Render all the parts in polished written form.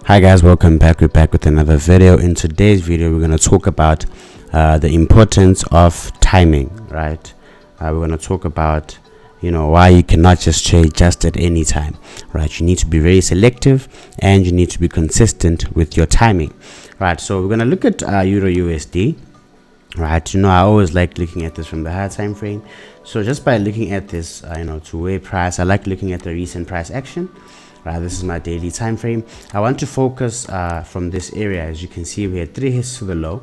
Hi guys, welcome back. We're back with another video. In today's video we're going to talk about the importance of timing, right? We're going to talk about why you cannot just trade just at any time, right? You need to be very selective and you need to be consistent with your timing, right? So we're going to look at Euro USD, right? I always like looking at this from the higher time frame. So just by looking at this two-way price, I like looking at the recent price action. Right, this is my daily time frame. I want to focus from this area. As you can see, we had 3 hits to the low,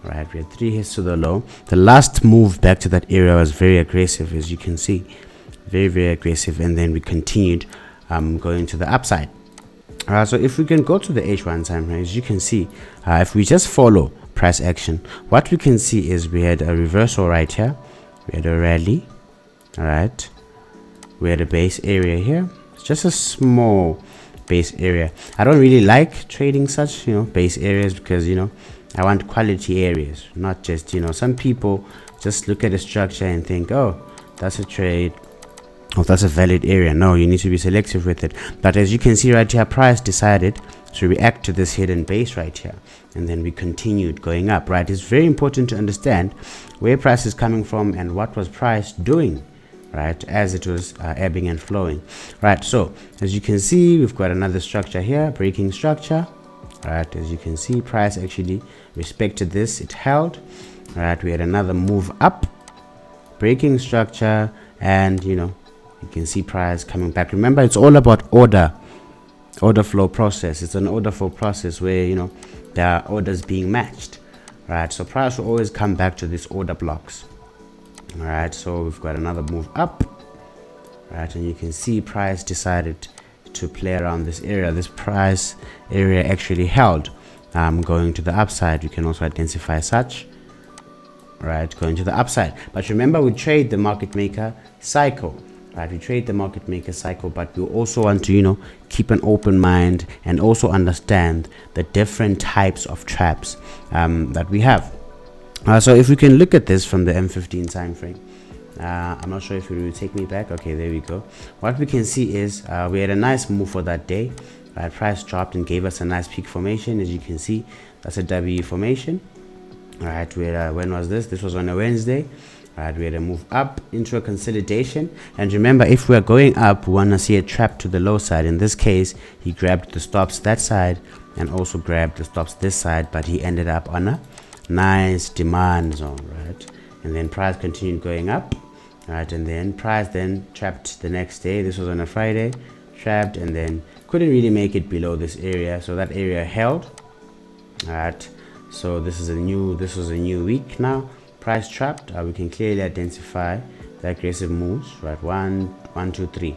right? We had 3 hits to the low. The last move back to that area was very aggressive, as you can see, very aggressive, and then we continued going to the upside. So if we can go to the H1 time frame, as you can see, if we just follow price action, what we can see is we had a reversal right here, we had a rally, all right, we had a base area here. Just a small base area. I don't really like trading such base areas because I want quality areas, not just some people just look at a structure and think, oh, that's a trade, oh, that's a valid area. No, you need to be selective with it. But as you can see right here, price decided to react to this hidden base right here, and then we continued going up, right? It's very important to understand where price is coming from and what was price doing, right, as it was ebbing and flowing, right? So as you can see, we've got another structure here, breaking structure, right? As you can see, price actually respected this, it held, right? We had another move up, breaking structure, and you can see price coming back. Remember, it's all about order flow process. It's an order flow process where there are orders being matched, right? So price will always come back to these order blocks. All right, so we've got another move up, right? And you can see price decided to play around this area. This price area actually held, going to the upside. You can also identify such, right, going to the upside. But remember, we trade the market maker cycle, right? We trade the market maker cycle, but we also want to keep an open mind and also understand the different types of traps that we have. So if we can look at this from the M15 time frame, I'm not sure if it will take me back. Okay, there we go. What we can see is we had a nice move for that day, right? Price dropped and gave us a nice peak formation. As you can see, that's a W formation, right? We had when was this? This was on a Wednesday, right? We had a move up into a consolidation, and remember, if we're going up, we want to see a trap to the low side. In this case, he grabbed the stops that side and also grabbed the stops this side, but he ended up on a nice demand zone, right? And then price continued going up, right? And then price then trapped the next day. This was on a Friday, trapped, and then couldn't really make it below this area, so that area held, right? So this was a new week now. Price trapped. We can clearly identify the aggressive moves, right? 1 2 3,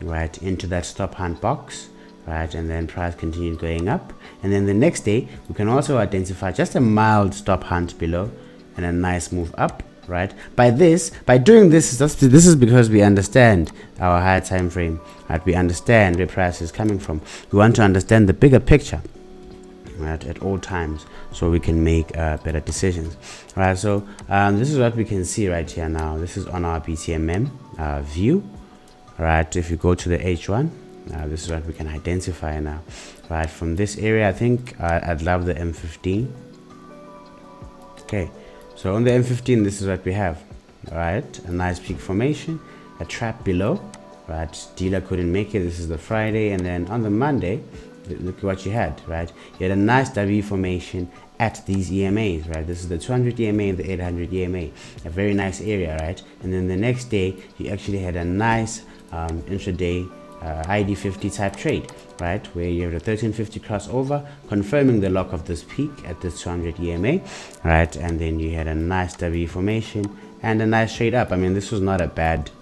right, into that stop hunt box, right? And then price continued going up, and then the next day we can also identify just a mild stop hunt below and a nice move up, right? By doing this, this is because we understand our higher time frame, right? We understand where price is coming from. We want to understand the bigger picture, right, at all times, so we can make better decisions, right? So this is what we can see right here now. This is on our BTMM view, right? If you go to the H1, this is what we can identify now, right? From this area, I think I'd love the M15. Okay, so on the M15, this is what we have, right? A nice peak formation, a trap below, right? Dealer couldn't make it. This is the Friday, and then on the Monday, look at what you had, right? You had a nice W formation at these EMAs, right? This is the 200 EMA and the 800 EMA, a very nice area, right? And then the next day, you actually had a nice intraday ID50 type trade, right, where you have the 1350 crossover confirming the lock of this peak at this 200 EMA, right? And then you had a nice W formation and a nice trade up. I mean, this was not a bad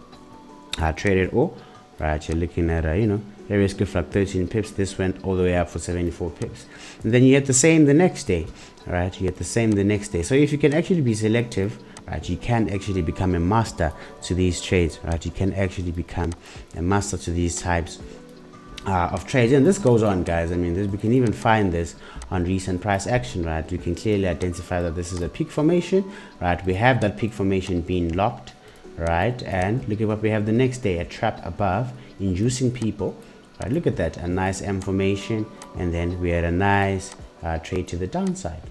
trade at all, right? You're looking at very risky flag 13 pips. This went all the way up for 74 pips, and then you had the same the next day, right? You had the same the next day. So if you can actually be selective, right, you can actually become a master to these trades, right? You can actually become a master to these types of trades, and this goes on, guys. I mean, we can even find this on recent price action, right? We can clearly identify that this is a peak formation, right? We have that peak formation being locked, right? And look at what we have the next day, a trap above, inducing people, Right, look at that, a nice M formation, and then we had a nice trade to the downside.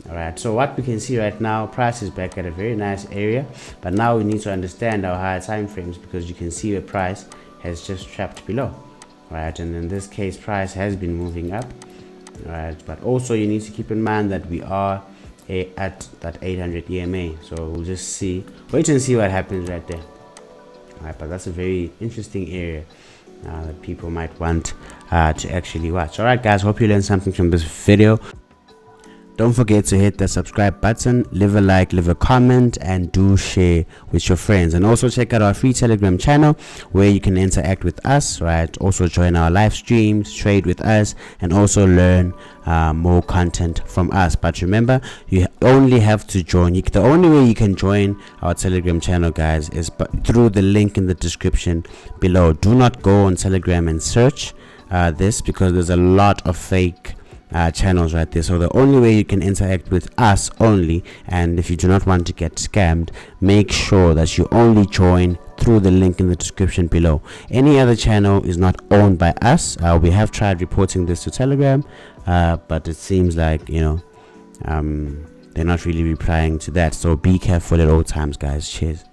Alright, so what we can see right now, price is back at a very nice area, but now we need to understand our higher time frames, because you can see the price has just trapped below. Right, and in this case price has been moving up. Right, but also you need to keep in mind that we are at that 800 EMA, so we'll just wait and see what happens right there. Alright, but that's a very interesting area that people might want to actually watch. Alright guys, hope you learned something from this video. Don't forget to hit the subscribe button, leave a like, leave a comment, and do share with your friends. And also check out our free Telegram channel where you can interact with us, right? Also join our live streams, trade with us, and also learn more content from us. But remember, you only have to join. The only way you can join our Telegram channel, guys, is through the link in the description below. Do not go on Telegram and search this, because there's a lot of fake channels right there. So the only way you can interact with us only, and if you do not want to get scammed, make sure that you only join through the link in the description below. Any other channel is not owned by us. We have tried reporting this to Telegram, but it seems like, they're not really replying to that, so be careful at all times, guys. Cheers.